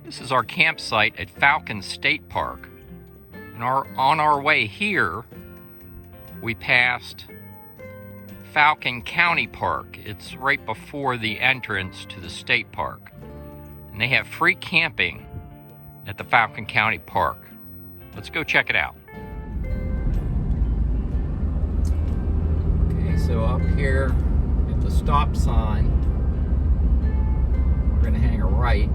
This is our campsite at Falcon State Park. And on our way here, we passed Falcon County Park. It's right before the entrance to the state park. And they have free camping at the Falcon County Park. Let's go check it out. Okay, so up here at the stop sign, we're gonna hang a right.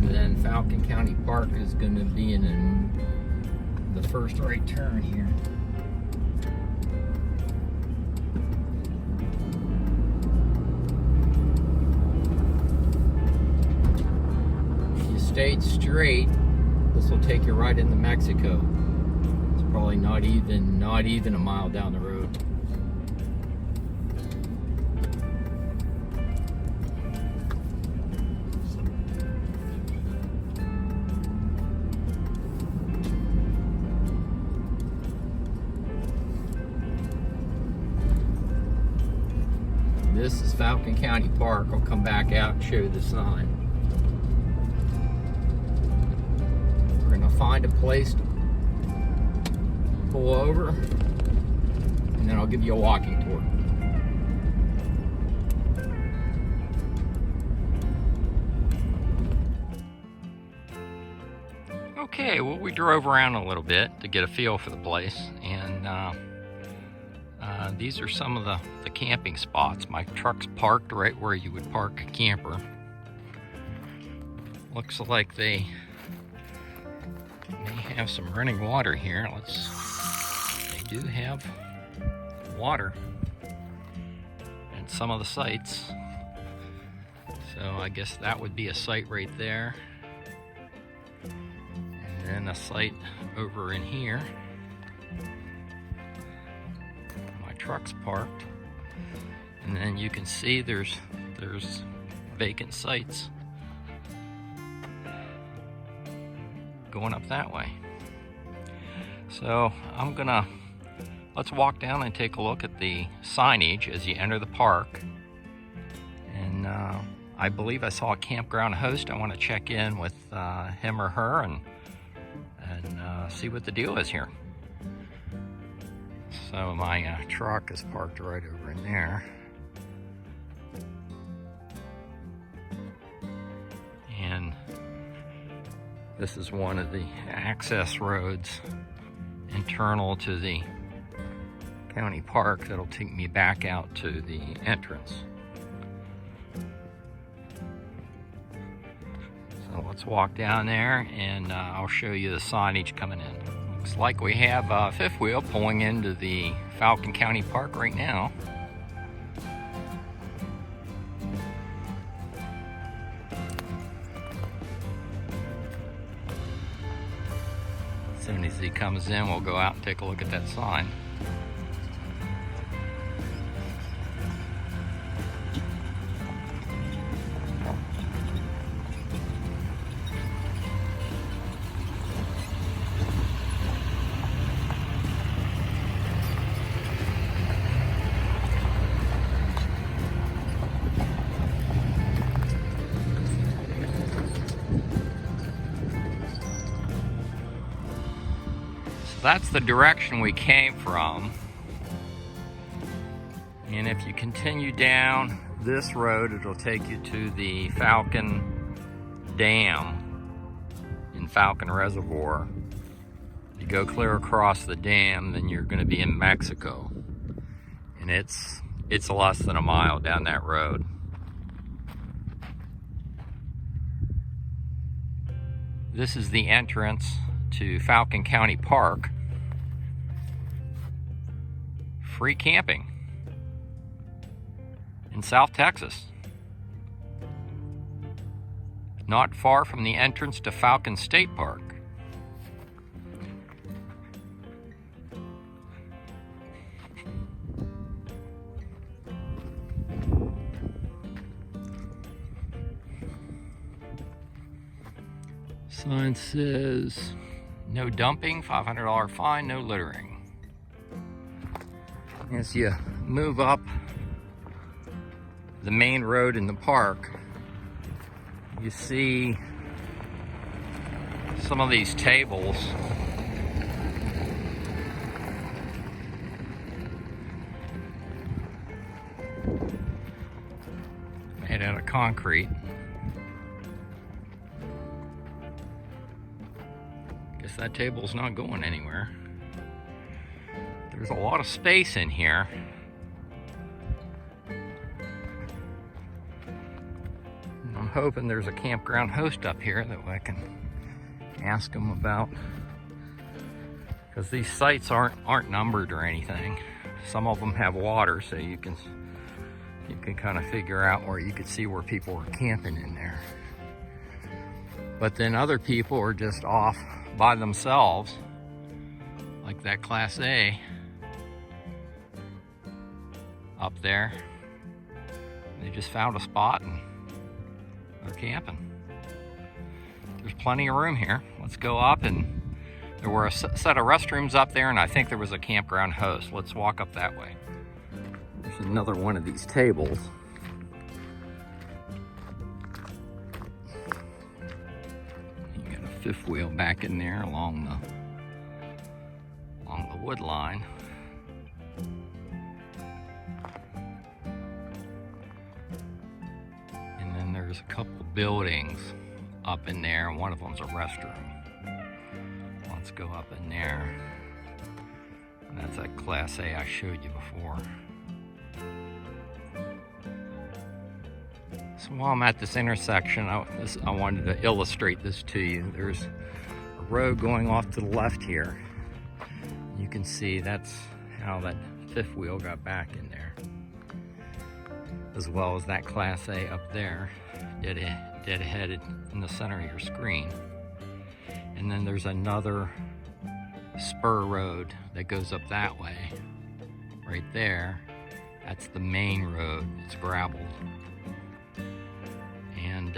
Then Falcon County Park is going to be in the first right turn here. If you stayed straight, this will take you right into Mexico. It's probably not even a mile down the road. This is Falcon County Park. I'll come back out and show you the sign. We're gonna find a place to pull over, and then I'll give you a walking tour. Okay, well, we drove around a little bit to get a feel for the place, and these are some of the camping spots. My truck's parked right where you would park a camper. Looks like they may have some running water here. They do have water at some of the sites. So I guess that would be a site right there. And then a site over in here. Trucks parked, and then you can see there's vacant sites going up that way. So let's walk down and take a look at the signage as you enter the park. And I believe I saw a campground host. I want to check in with him or her and see what the deal is here. So my truck is parked right over in there. And this is one of the access roads internal to the county park that'll take me back out to the entrance. So let's walk down there and I'll show you the signage coming in. Looks like we have a fifth wheel pulling into the Falcon County Park right now. As soon as he comes in, we'll go out and take a look at that sign. That's the direction we came from. And if you continue down this road, it'll take you to the Falcon Dam in Falcon Reservoir. You go clear across the dam, then you're going to be in Mexico. And it's less than a mile down that road. This is the entrance to Falcon County Park. Free camping in South Texas. Not far from the entrance to Falcon State Park. Sign says, no dumping, $500 fine, no littering. As you move up the main road in the park, you see some of these tables made out of concrete. Guess that table's not going anywhere. There's a lot of space in here. And I'm hoping there's a campground host up here that I can ask them about, because these sites aren't numbered or anything. Some of them have water, so you can kind of figure out where you could see where people are camping in there. But then other people are just off by themselves, like that Class A up there. They just found a spot and they're camping. There's plenty of room here. Let's go up, and there were a set of restrooms up there, and I think there was a campground host. Let's walk up that way. There's another one of these tables. You got a fifth wheel back in there along the wood line. And then there's a couple of buildings up in there, and one of them's a restroom. Let's go up in there. And that's that Class A I showed you before. So while I'm at this intersection, I wanted to illustrate this to you. There's a road going off to the left here. You can see that's how that fifth wheel got back in there, as well as that Class A up there, dead ahead in the center of your screen. And then there's another spur road that goes up that way, right there. That's the main road. It's graveled. And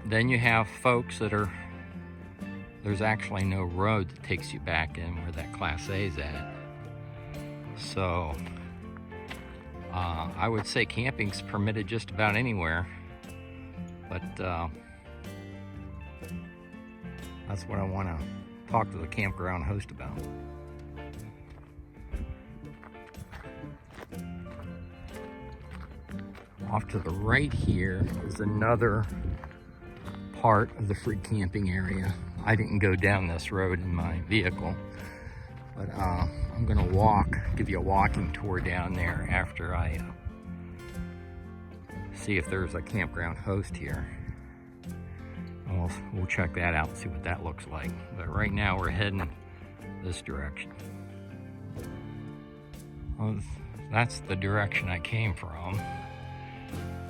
then you have folks that are, there's actually no road that takes you back in where that Class A is at. So I would say camping's permitted just about anywhere, but that's what I want to talk to the campground host about. Off to the right here is another part of the free camping area. I didn't go down this road in my vehicle, but I'm gonna give you a walking tour down there after I see if there's a campground host here. And we'll check that out and see what that looks like. But right now we're heading this direction. Well, that's the direction I came from.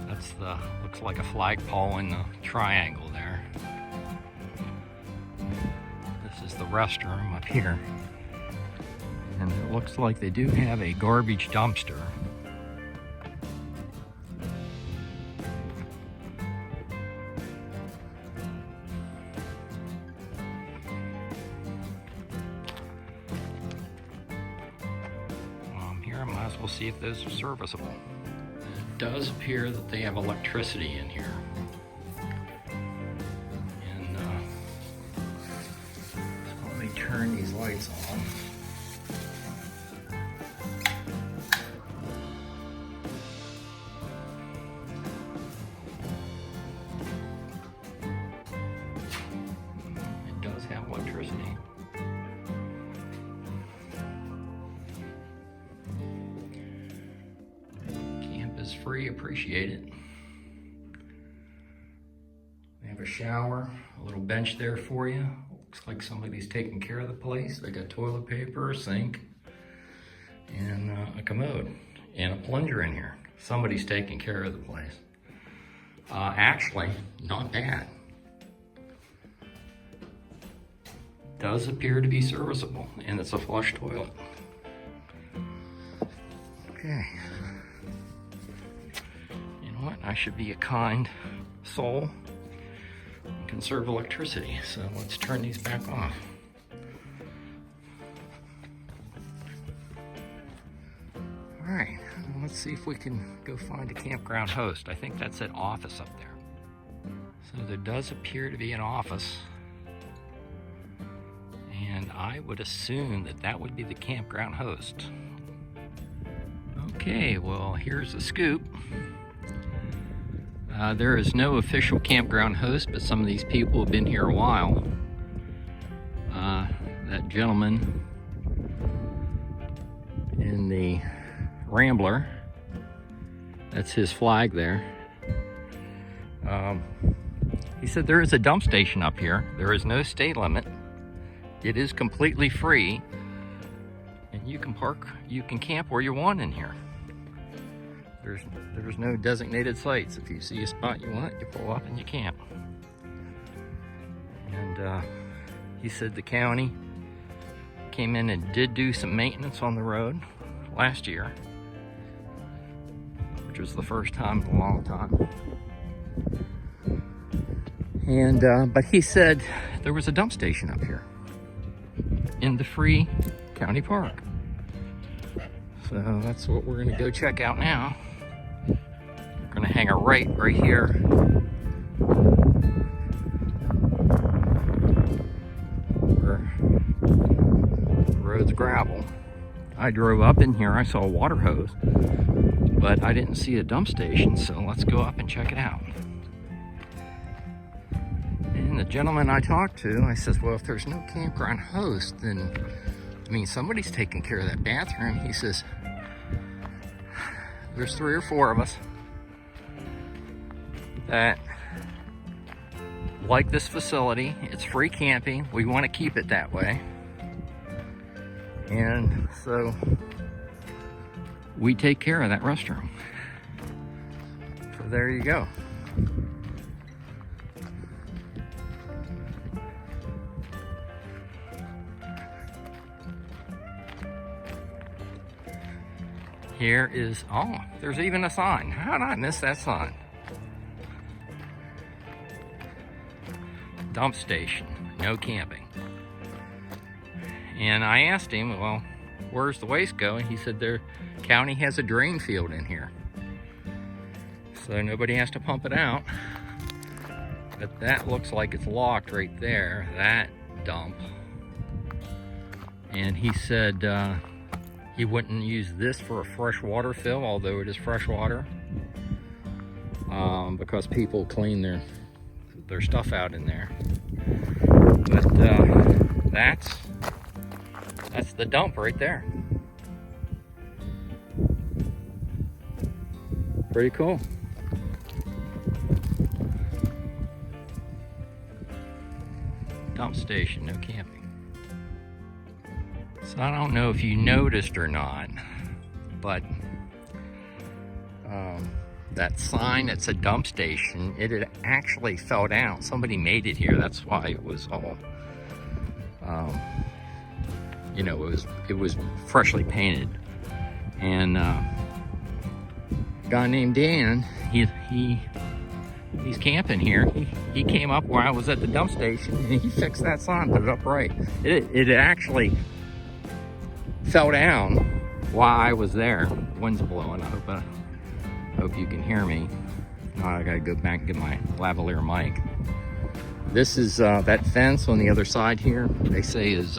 That's looks like a flagpole in the triangle there. This is the restroom up here. And it looks like they do have a garbage dumpster. Here I might as well see if those are serviceable. It does appear that they have electricity in here. And so let me turn these lights on. It does have electricity. Is free, appreciate it. They have a shower, a little bench there for you. Looks like somebody's taking care of the place. They got toilet paper, a sink, and a commode, and a plunger in here. Somebody's taking care of the place. Actually, not bad. Does appear to be serviceable, and it's a flush toilet. Okay. What? I should be a kind soul and conserve electricity. So let's turn these back off. right, well, let's see if we can go find a campground host. I think that's an office up there. So there does appear to be an office. And I would assume that that would be the campground host. Okay, well, here's the scoop. There is no official campground host, but some of these people have been here a while. That gentleman in the Rambler, that's his flag there. He said there is a dump station up here. There is no state limit. It is completely free, and you can park, you can camp where you want in here. There's no designated sites. If you see a spot you want, you pull up and you camp. And he said the county came in and did do some maintenance on the road last year, which was the first time in a long time. And but he said there was a dump station up here in the free county park. So that's what we're gonna go check out now. We're gonna hang a right here. Where the road's gravel. I drove up in here, I saw a water hose, but I didn't see a dump station, so let's go up and check it out. And the gentleman I talked to, I says, well, if there's no campground host, then, I mean, somebody's taking care of that bathroom. He says, there's 3 or 4 of us that like this facility. It's free camping. We want to keep it that way. And so we take care of that restroom. So there you go. Here is, oh, there's even a sign. How did I miss that sign? Dump station, no camping. And I asked him, well, where's the waste going? He said their county has a drain field in here, so nobody has to pump it out. But that looks like it's locked right there, that dump. And he said he wouldn't use this for a freshwater fill, although it is freshwater, because people clean their stuff out in there. But that's the dump right there. Pretty cool. Dump station, no camping. So I don't know if you noticed or not, but that sign that's a dump station, it had actually fell down. Somebody made it here. That's why it was all, you know, it was freshly painted. And a guy named Dan, he's camping here. He came up where I was at the dump station and he fixed that sign, put it up right. It actually fell down while I was there. The wind's blowing. I hope you can hear me. If not, I gotta go back and get my lavalier mic. This is that fence on the other side here, they say is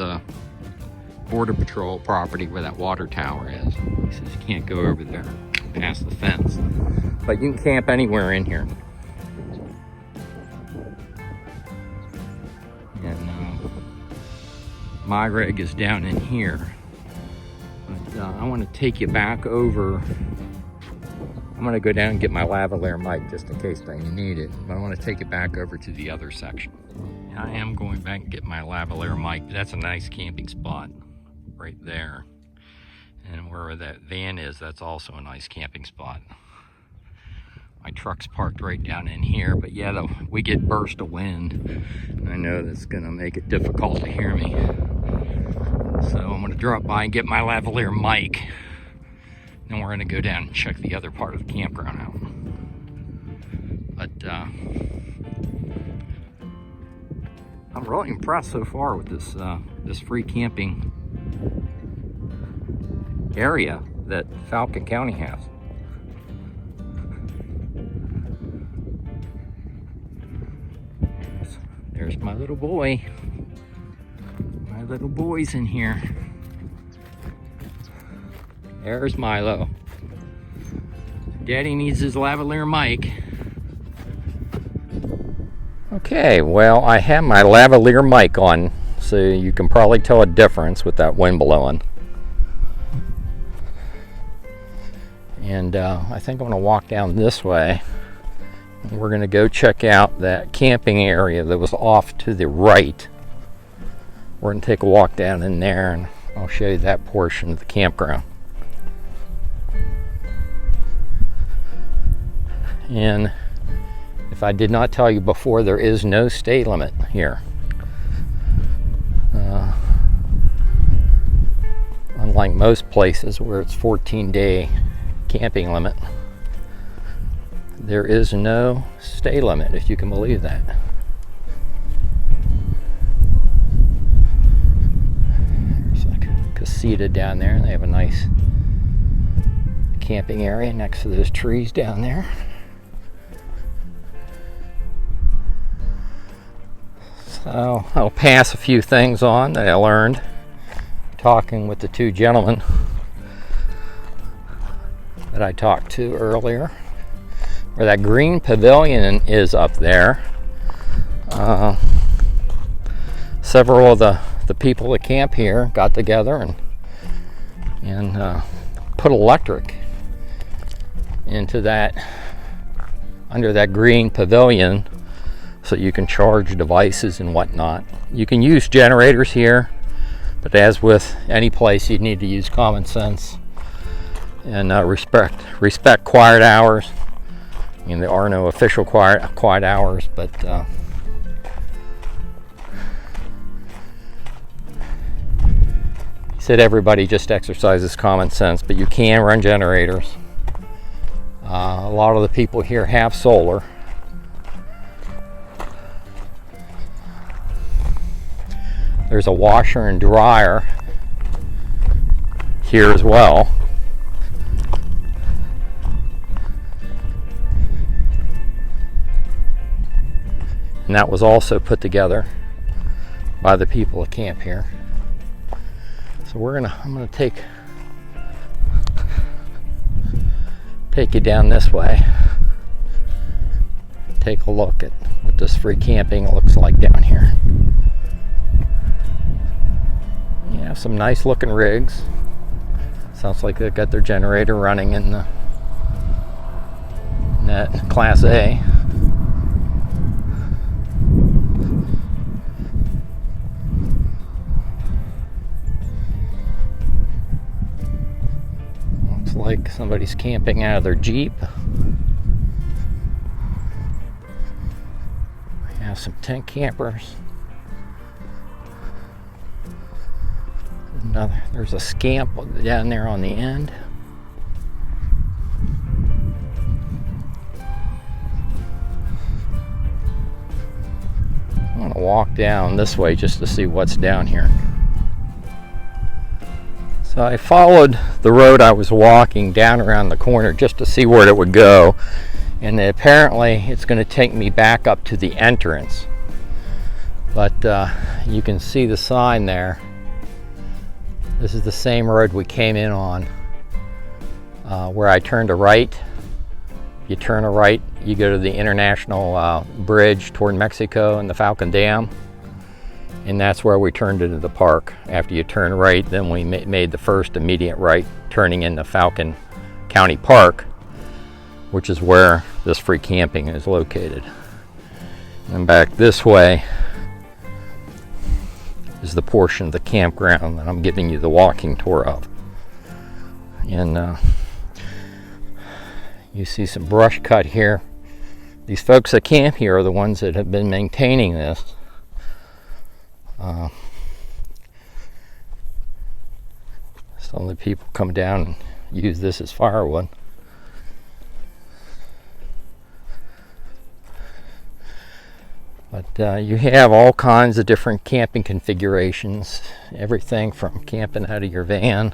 Border Patrol property where that water tower is. He says you can't go over there past the fence, but you can camp anywhere in here. And my rig is down in here. But I want to take you back over. I'm going to go down and get my lavalier mic just in case I need it. But I want to take it back over to the other section. And I am going back and get my lavalier mic. That's a nice camping spot right there. And where that van is, that's also a nice camping spot. My truck's parked right down in here. But yeah, we get burst of wind. I know that's going to make it difficult to hear me. So I'm going to drop by and get my lavalier mic. Then we're going to go down and check the other part of the campground out. But I'm really impressed so far with this free camping area. that Falcon County has. There's my little boy. My little boy's in here. There's Milo. Daddy needs his lavalier mic. Okay, well, I have my lavalier mic on, so you can probably tell a difference with that wind blowing. And I think I'm going to walk down this way. We're going to go check out that camping area that was off to the right. We're going to take a walk down in there, and I'll show you that portion of the campground. And if I did not tell you before, there is no stay limit here. Unlike most places where it's 14-day camping limit, there is no stay limit, if you can believe that. There's like a casita down there, and they have a nice camping area next to those trees down there. So I'll pass a few things on that I learned talking with the two gentlemen that I talked to earlier. Where that green pavilion is up there, several of the people that camp here got together and put electric into that, under that green pavilion, so you can charge devices and whatnot. You can use generators here, but as with any place, you need to use common sense and respect quiet hours. I mean, there are no official quiet hours, but he said everybody just exercises common sense, but you can run generators. A lot of the people here have solar. There's a washer and dryer here as well. And that was also put together by the people at camp here. So I'm gonna take you down this way. Take a look at what this free camping looks like down here. You have some nice looking rigs. Sounds like they've got their generator running in that Class A. Looks like somebody's camping out of their Jeep. We have some tent campers. There's a scamp down there on the end. I'm going to walk down this way just to see what's down here. So I followed the road I was walking down around the corner just to see where it would go, and apparently it's going to take me back up to the entrance. But you can see the sign there. This is the same road we came in on, where I turned a right. You turn a right, you go to the international bridge toward Mexico and the Falcon Dam, and that's where we turned into the park. After you turn right, then we made the first immediate right, turning into Falcon County Park, which is where this free camping is located. And back this way is the portion of the campground that I'm giving you the walking tour of. And you see some brush cut here. These folks that camp here are the ones that have been maintaining this. Some of the people come down and use this as firewood. But you have all kinds of different camping configurations, everything from camping out of your van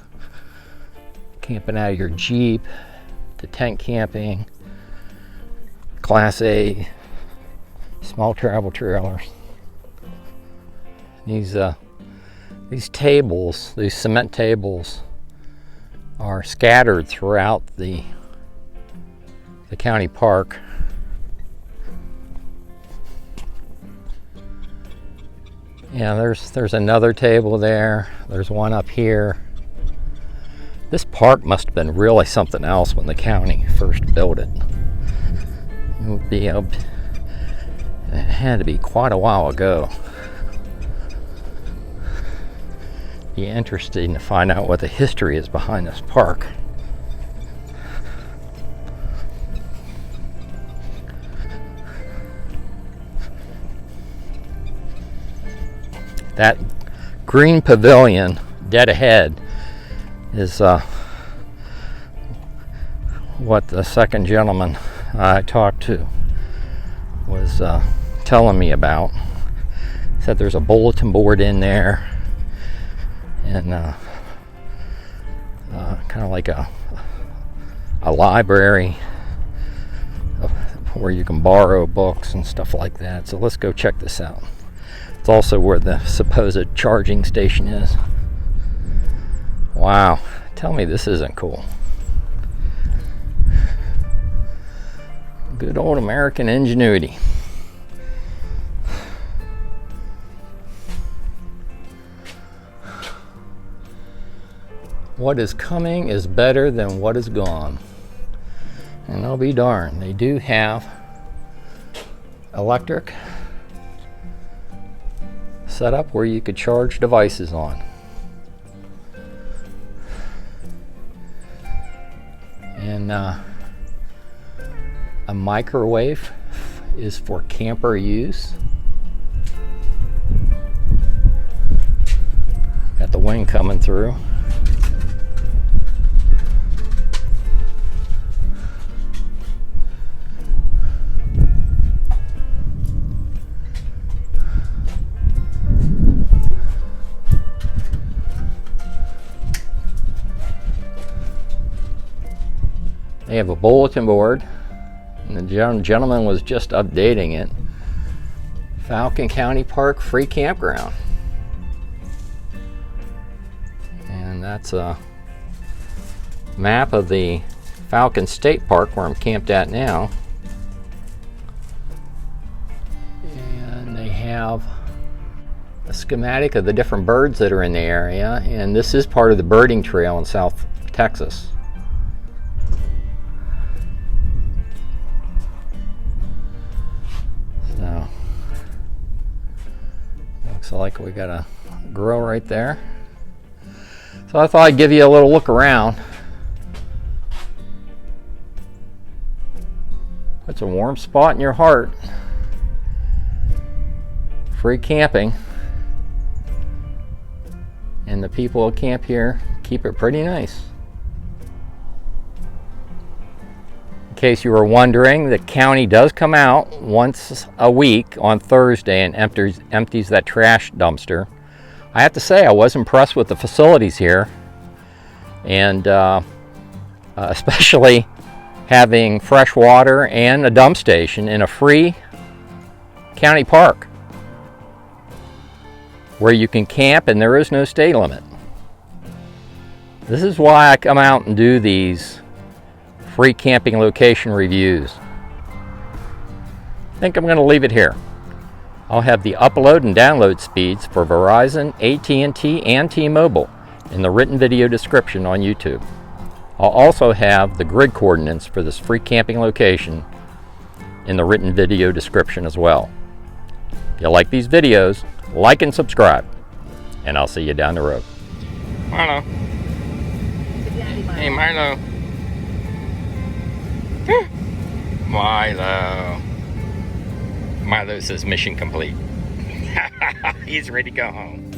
camping out of your Jeep, to tent camping, Class A, small travel trailers. These tables, these cement tables, are scattered throughout the county park. Yeah, there's another table there. There's one up here. This park must have been really something else when the county first built it. It had to be quite a while ago. Be interesting to find out what the history is behind this park. That green pavilion dead ahead is what the second gentleman I talked to was telling me about. Said there's a bulletin board in there, and kind of like a library where you can borrow books and stuff like that. So let's go check this out. It's also where the supposed charging station is. Wow, tell me this isn't cool. Good old American ingenuity. What is coming is better than what is gone. And I'll be darned, they do have electric set up where you could charge devices on. And a microwave is for camper use. Got the wind coming through. They have a bulletin board, and the gentleman was just updating it. Falcon County Park free campground. And that's a map of the Falcon State Park where I'm camped at now. And they have a schematic of the different birds that are in the area, and this is part of the birding trail in South Texas. So, looks like we got a grill right there. So I thought I'd give you a little look around. It's a warm spot in your heart. Free camping. And the people who camp here keep it pretty nice. In case you were wondering, the county does come out once a week on Thursday and empties that trash dumpster. I have to say I was impressed with the facilities here, and especially having fresh water and a dump station in a free county park where you can camp and there is no stay limit. This is why I come out and do these free camping location reviews. I think I'm going to leave it here. I'll have the upload and download speeds for Verizon, AT&T, and T-Mobile in the written video description on YouTube. I'll also have the grid coordinates for this free camping location in the written video description as well. If you like these videos, like and subscribe, and I'll see you down the road. Milo. Hey, Milo. Milo. Milo says mission complete. He's ready to go home.